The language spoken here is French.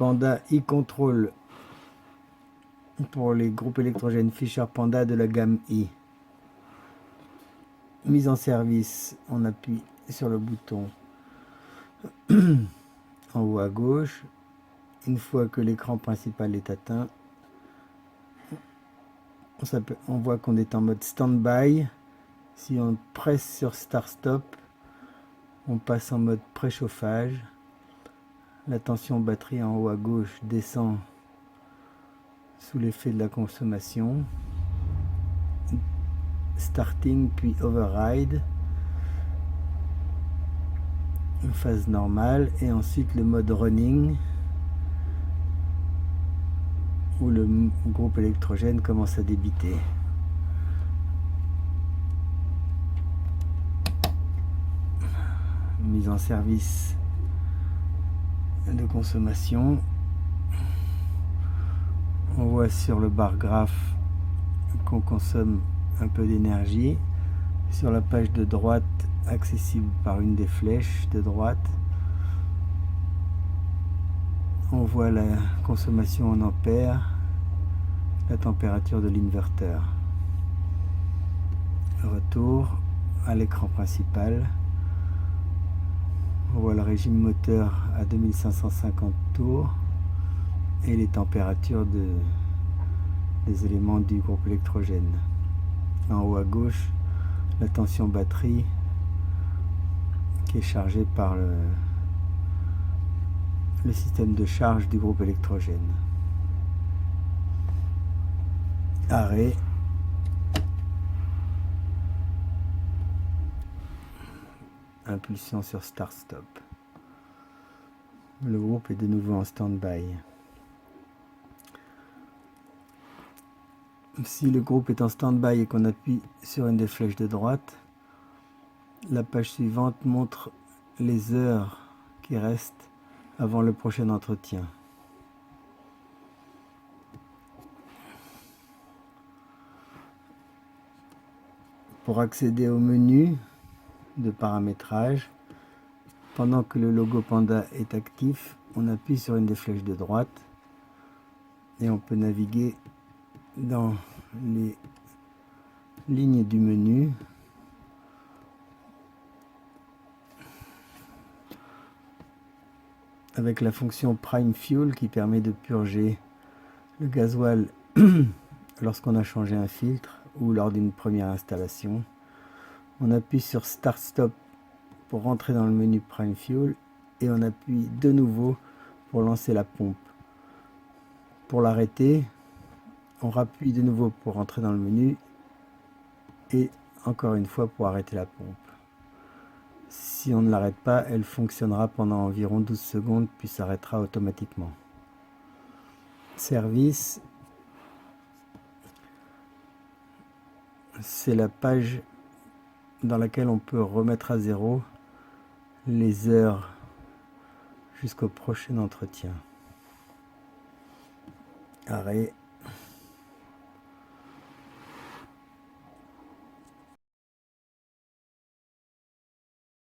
Panda e-control pour les groupes électrogènes Fisher Panda de la gamme I. Mise en service, on appuie sur le bouton en haut à gauche. Une fois que l'écran principal est atteint, on voit qu'on est en mode stand-by. Si on presse sur Start Stop, on passe en mode préchauffage. La tension batterie en haut à gauche descend sous l'effet de la consommation. Starting puis Override. Une phase normale et ensuite le mode Running où le groupe électrogène commence à débiter. Mise en service de consommation. On voit sur le bar graphe qu'on consomme un peu d'énergie. Sur la page de droite, accessible par une des flèches de droite, on voit la consommation en ampères, la température de l'inverteur. Retour à l'écran principal. On voit le régime moteur à 2550 tours et les températures des éléments du groupe électrogène. En haut à gauche, la tension batterie qui est chargée par le système de charge du groupe électrogène. Arrêt. Impulsion sur Start Stop. Le groupe est de nouveau en stand-by. Si le groupe est en stand-by et qu'on appuie sur une des flèches de droite, la page suivante montre les heures qui restent avant le prochain entretien. Pour accéder au menu de paramétrage, pendant que le logo Panda est actif, on appuie sur une des flèches de droite et on peut naviguer dans les lignes du menu. Avec la fonction Prime Fuel qui permet de purger le gasoil lorsqu'on a changé un filtre ou lors d'une première installation. On appuie sur Start Stop pour rentrer dans le menu Prime Fuel et on appuie de nouveau pour lancer la pompe. Pour l'arrêter, on rappuie de nouveau pour rentrer dans le menu et encore une fois pour arrêter la pompe. Si on ne l'arrête pas, elle fonctionnera pendant environ 12 secondes puis s'arrêtera automatiquement. Service, c'est la page dans laquelle on peut remettre à zéro les heures jusqu'au prochain entretien. Arrêt.